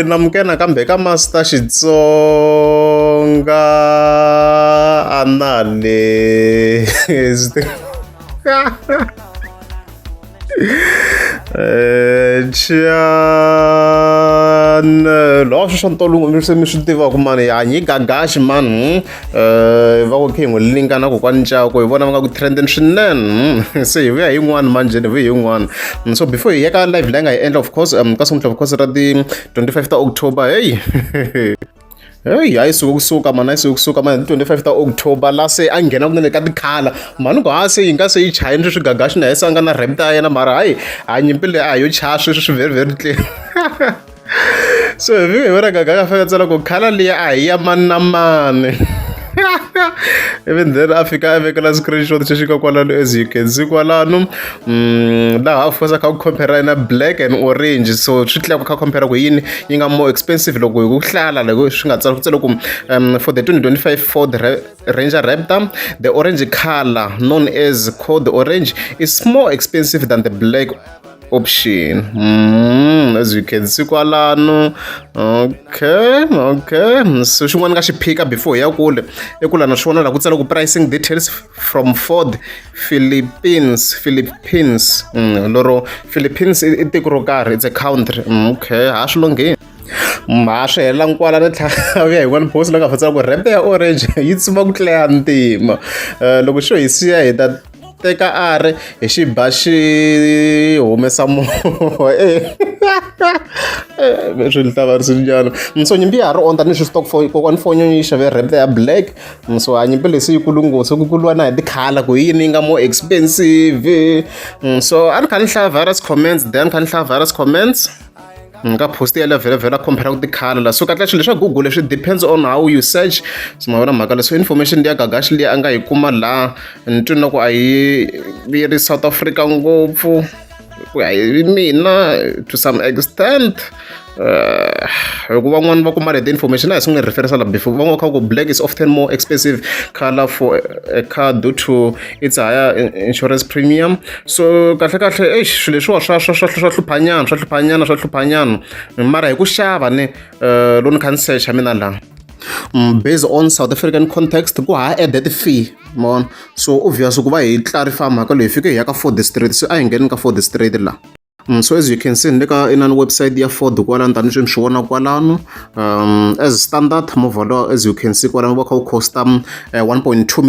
namukena kambe ka Master Xitsonga anale loxo swa ntolungu mi swi tivaka mani hanyi gagaxi mani va ku khe hi n'wi lingana kokwani ncako hi vona va nga ku trendeni swinene se hi vuya hi yin'wana manjeni hi vuya hi yin'wana so before hi ya ka live leyi nga hi endla of course ka sunguhla of course ra ti 25 ta October hey hayi suka mani hayi suka mani 25 ta October la se a nghena kunene ka tikhala mani ku se yi nga se yi chayini swi gagaxi na yesa a nga na rap ta yena mara hayi a nyimpi leyi a yo chaya swi very very clear so hi vona gaga ka fika tsala ku khala liya a hi ya mani na mani even then a fika a vekela screenshot xi xika kwalano as you can see kwalano laha a fosa kha ku compare na black and orange so swi tlhela ku kha compare ku yini yi nga more expensive loko hi ku hlala loko swi nga tsala ku tsala ku for the 2025 Ford Ranger Raptor the orange color known as code orange is more expensive than the black option as you can see kwalano okay so xin'wana ka xi phika before ya kule ekula na swona la ku tsala ku pricing details from Ford Philippines loro Philippines i tiko ro karhi it's a country okay ha swi longe ma swi hela nkwala na tlhavuya hi one post la ka fatsala ku rap ya orange yi tsuma ku tlaya ntima loko xo hi siya hi ta teka ari hi xi ba xi humesa moya swi hlava ri sinjana so nyimpi ya ha ri on tanihi swi stock for kokwani fonyo yi xave rap ya black so a nyimpi lesi yi kulu ngopfu ku kuliwa na hi tikhala ku yini yi nga more expensive so a ni kha ni hlaya various comments ka post ya vhela compare ku tikhala la so katla xilo xa Google leswi depends on how you search so ma vona mhaka leswi information leya gagaxi leyi a nga yi kuma la ni twi na ku a yi ri South Africa ngopfu ku ya hi mina to some extent hikuva van'wana va kuma leti information a hi swi referensa la before van'wana kha ku black is often more expensive color for a car due to its higher insurance premium so kahle swilo leswiwa swa hluphanyana mara hi ku xava ni lo ni kha ni search mina la based on South African context ku ha added fee mon so obvious ku va hi clarify mhaka leyi fike hi ya ka Ford Street so a hi ngheni ka Ford Street la so as you can see ndeka inani website ya Ford kwalano tani swi swi vona kwalano as standard movha lo as you can see kwalano va kha ku costa 1.2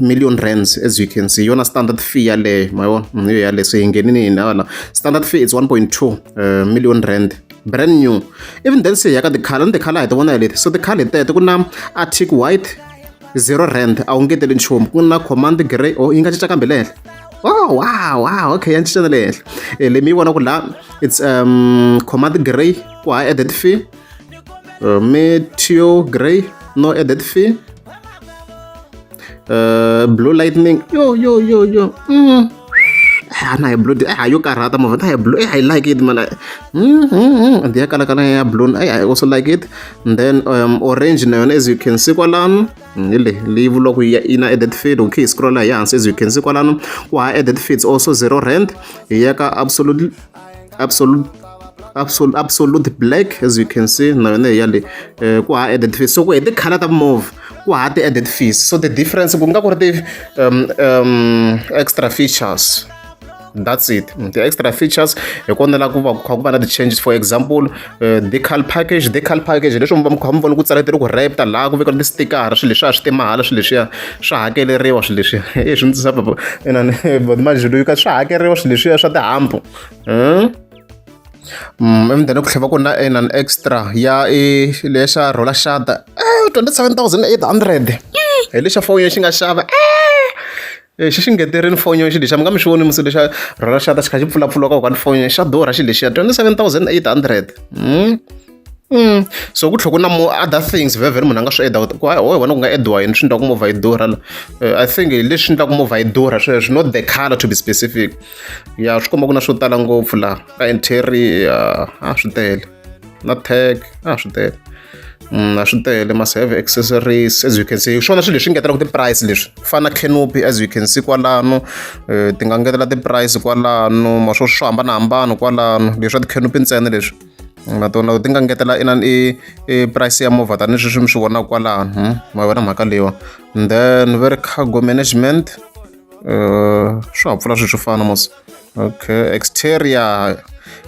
million rands as you can see yona standard fee ya le mayona yo ya le so hingenini na standard fee is 1.2 million rand brand new even then say ya ka the color hi ti vona leti so the color teto ku na Arctic white 0 rand a wu ngeteli nchumu ku na command grey yi nga cinca kambe le henhla oh wow okay ya cinca le henhla le mi vona ku la it's command grey ku ha added fee meteor grey no added fee blue lightning yo na blue yo karata mo ta blue I like it man and ya kala ya blue I also like it and then orange na as you can see kwalano ile leave lo ku ina added fee okay scroll ya hansi as you can see kwalano ku ha added fee it's also 0 rand ya ka absolute black as you can see na yona ya le ku ha added fee so ku the color ta move ku ha the added fees so the difference ku nga ku ri extra features. That's it. The extra features hi kona la ku va na the changes for example decal package leswi mi vona ku tsaletela ku Raptor la ku veka ti-sticker swilo leswiya swi timahala swilo leswiya swa hakeleriwa swilo leswiya swi ndzi papa inani majulu yu ka swa hakeriwa swilo leswiya swa tihampu emdeni ku tlhela ku na an extra ya lexa roller shutter 27,800 hi lexa phone xi nga xava xi ngeterini fonyo xi lexa mi nga mi xi voni musi lexa roller shutter xi kha xi pfulapfula ka kwani fonyo xa durha xi lexiya 27,800 so ku tlhela ku na more other things very munhu a nga swi edda ku ho vona ku nga ediwa yini swi endlaku movha yi durha la I think leswi endlaku movha yi durha sweswo not the color to be specific ya swi komba ku na swo tala ngopfu la ka interior swi tele na tag swi tele na swi tele must have accessories as you can see swona swilo leswi ngetelaka ti-price leswi ku fana na canopy as you can see kwalano ti nga ngetela ti-price kwalano ma swo hambanahambana kwalano leswi a ti-canopy ntsena leswi na tona ti nga ngetela i price ya movha tanihileswi swi mi swi vonaka kwalano ma vona mhaka leyiwa. And then very cargo management swi ha pfula swilo swo fana mos okay exterior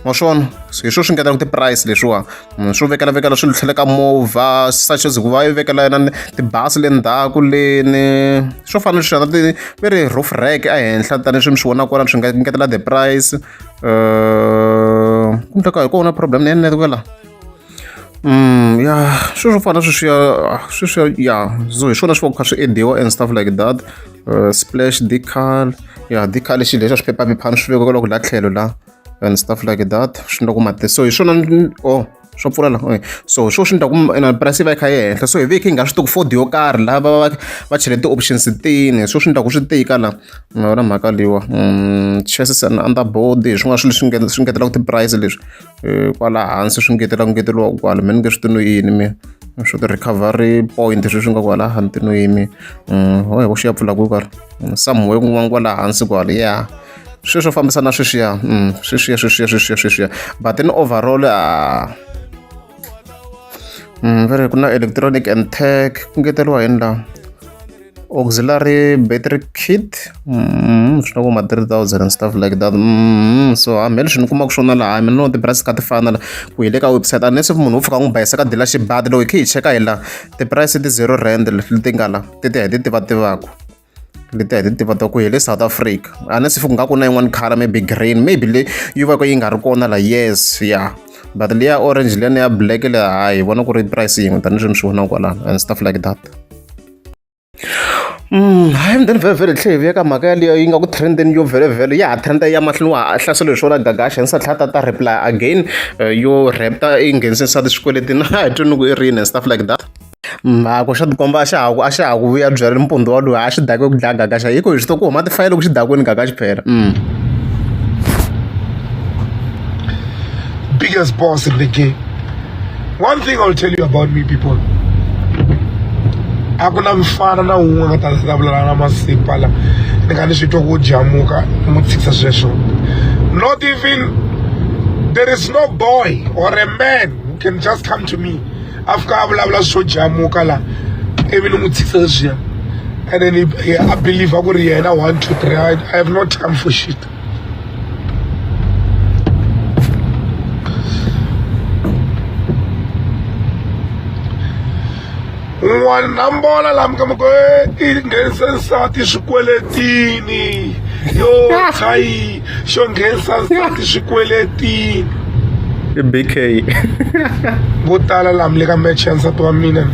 ma swona hi swo swi ngetelaka ti-price leswiwa swo vekela swilo tlhele ka movha such as ku va yi vekela na tibasi le ndzhaku leni swo fana na swona very roof rack ehenhla tanihileswi mi swi vonaka kwala swi nga ngetela the price ku endleka hi kona problem na yena kwala ya swilo swo fana sweswiya ya so hi swona swi va kha swi ediwa and stuff like that splash decal ya decal xilo lexa swiphephaphephana swi vekiwa loko la tlhelo la and stuff like that swi endla ku mati so hi swona swa pfula la so swo swi endla ku price va yi kha yi henhla so hi veke hi nga swi tiku Ford yo karhi lava va chele ti-options tini so swi endla ku swi tika la ma vona mhaka leyiwa chassis and underboard hi swin'wana swilo swi ngetelaka ti-price leswi kwala hansi swi ngeteriwa kwala me ni nge swi ti no yini mi swo ti-recovery point sweswi nga kwala hanti no yimi hoye vo xi ya pfula ku karhi somewhere kun'wana kwala hansi kwala ya sweswo fambisana sweswiya but in overall very ku na electronic and tech ku ngeteriwa yini la auxiliary battery kit swi na ku ma 3000 and stuff like that so hambi leswi ni kumaka swona laha mi no ti-price ka ti fana la ku hi le ka website unless munhu u fika n'wi bayisa ka dealership bad loko hi khe hi cheka hi la ti-price ti 0 rand leti nga la ti tivativaku leti hi ti tivaka ku hi le South Africa unless if ku nga ku na yin'wana color maybe green maybe le yi va ka yi nga ri kona la yes ya but leya orange leyani ya black le hayi hi vona ku ri price yin'we tanihileswi mi swi vonaka kwalano and stuff like that hayi then very tlhe hi veka mhaka yaliyo yi nga ku trendeni yo vhele ya ha trenda ya mahlweni wa ha hlaselo hi swona gagaxa ni sa tlhela ta reply again yo repta yi nghenisisa swikweletini a hi twini ku i rini and stuff like that mhako xa tikomba a xa ha ku vuya byela mpundu wa loyi a xi dake ku dlaya gagaxa hi ku hi swi to ku huma tifayele loko xi dakweni gagaxi phela biggest boss in the game. One thing I'll tell you about me, people. Akuna mfana na unga nga ta vula na masipa la nga ni switwa ku jamuka mu tsikisa sweswo. Not even there is no boy or a man who can just come to me after vula swo jamuka la even mu tsikisa sweswo. And then I believe I go yena 1 2 3 I have no time for shit. Nambona la mkamko ingesa nsati swikweletini yo tsayi xo nghenisa nsati swikweletini BK vo tala la mi le ka match ya nsati wa mina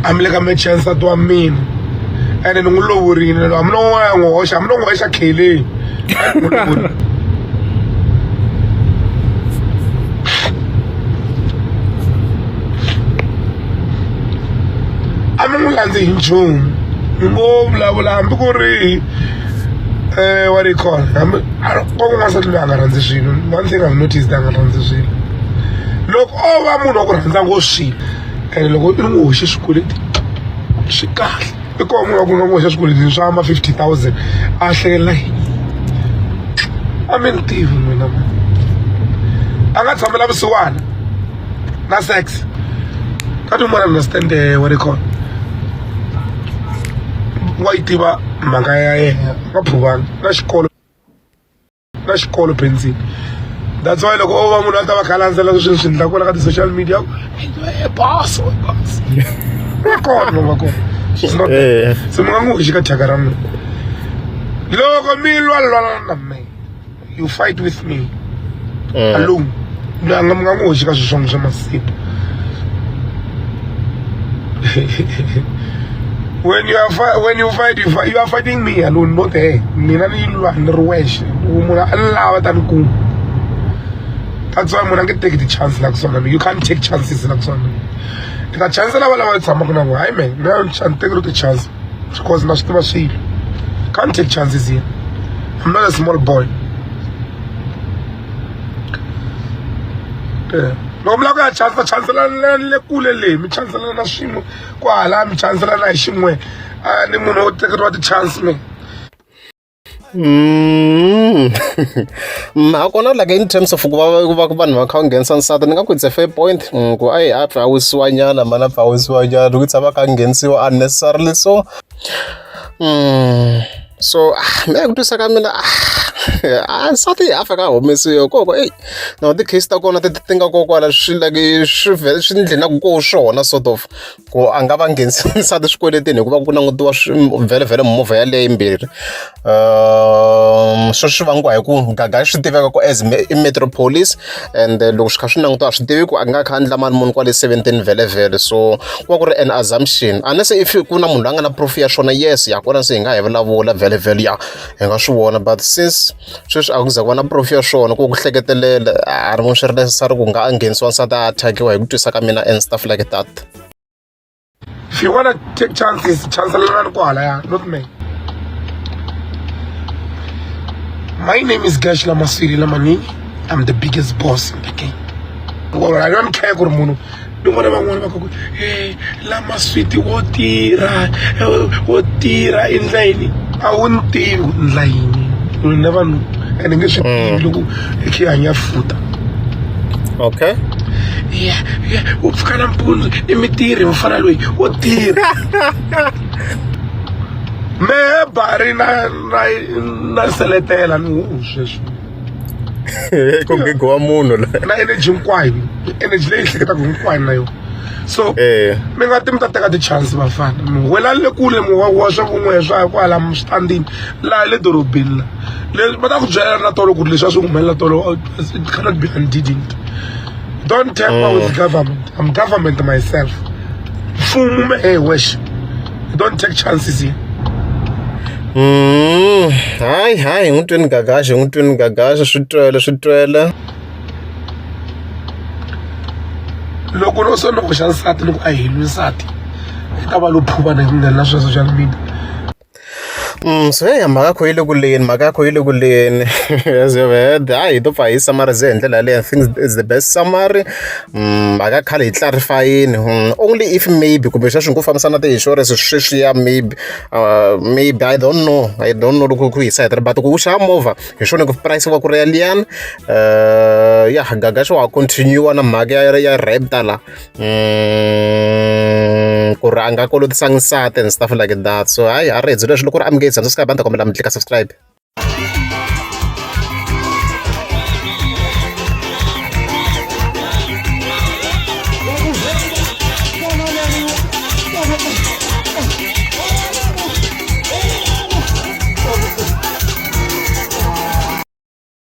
a mi le ka match ya nsati wa mina ene ni n'wi lovorile lo a mi no n'wi hoxa kheleni landzi hi nchumu ni ngo vulavula hambi ku ri what do you call ko n'wansati loyi a nga rhandzi swilo one thing I've noticed a nga rhandzi swilo loko o va munhu wa ku rhandza ngo swilo ene loko i n'wi hoxe swikweleti swi kahle i koho munhu wa ku n'wi hoxa swikweleti swa ma 50,000 a hlekelela a mi ni tivi mina a nga tshamela vusiwana na sex ka ti mona understand what do you call wa itiva mhaka ya yena ka phuvana na xikolo benzini that's why loko o va munhu a ta va kha landzela swilo swi endlaka kwala ka ti-social media boss va kona se mi nga n'wi hoxi ka thyaka ra mina loko mi lwalana na me you fight with me alone mi nga n'wi hoxi ka swilo swa masiku when you fight, you are fighting me alone, not her. Mina ni lwa ni ruwexe. Muna lava tani ku. That's why muna ke take the chance like sona. You can't take chances like sona. The chance la wala tsama kuna go. Hi man, no chance take the chance. Because na switiva swilo. Can't take chances here. I'm not a small boy. loko mi lava ku ya chancelana le kule leyi mi chancelana na swin'we kwahala mi chancelana hi xin'we ni munhu wo tekeriwa ti-chance me kona like in terms of ku va vanhu va kha va nghenisa nsati ni nga ku it's a fair point ku a pfa a wisiwanyana mana pfa a wisiwanyana ku tshama kha nghenisiwa unnecessarily so me ku twisa ka mina nsati a fika a humesiwa koko na ti-case ta kona ti nga kokwala swi like swi ndlenaku ko swona sort of ku a nga va nghenisi nsati swikweletini hikuva ku langutiwa vhele mimovha yaleyo yimbirhi swi vangiwa hi ku gaga swi tiveka ku as i metropolis and loko swi kha swi langutiwa swi tivi ku a nga kha endla mani munhu kwale 17 vhele so ku va ku ri an assumption unless if ku na munhu a nga na proof ya swona yes ya kona se hi nga hi vulavula vhele ya hi nga swi vona but since sweswi a ku za ku va na proof ya swona ku hleketelela a ri voni swi ri necessary ku nga a nghenisiwa nsati a attackiwa hi ku twisa ka mina and stuff like that. If you want to take chances, chancelana kwahala, not me. My name is Gash Lamasiri Lamani. I'm the biggest boss in the game. Well, I don't care for Mono. Don't want to hey, Lamaswiti, what tira in line. I won't tell in line. You'll never know. And English people look foot. Okay. Yeah, ufukana mpundu imitiri mfana lui utiri me bari na seletela nusheshu ko ngego munhu na energy hinkwayo energy leyi hleketa ku hinkwayo na yo so mi nga timta teka ti chance bafana mi wela le kule mi wa swa kun'we swa kwala mstandini la le dorobeni le ba ta ku byela na tolo ku leswi swi humelela tolo it cannot be undidn't. Don't tamper with government. I'm government myself. Hey, wish. Don't take chances here. Hi, ngutweni gagasha swi twela. Loko no sona ku xansati loko a helwi nsati. Ta va lo phuva na social media. So mhaka kho yi le kuleni as you've heard hi to pfa hi summarize hi ndlela leyi I think is the best summary mhaka khale hi clarifyini only if maybe kumbe sweswi hi ku fambisana ti-insurance sweswiya maybe I don't know loko ku hisa hi but ku xava movha hi swona ku price va ku ri yaliyani gaga swa ha continue na mhaka ya rapta la ku ri a nga kolotisa nsati and stuff like that so hayi a ri hi byele leswi loko ri amukeli tsandza swi ka banda kombela mi click subscribe.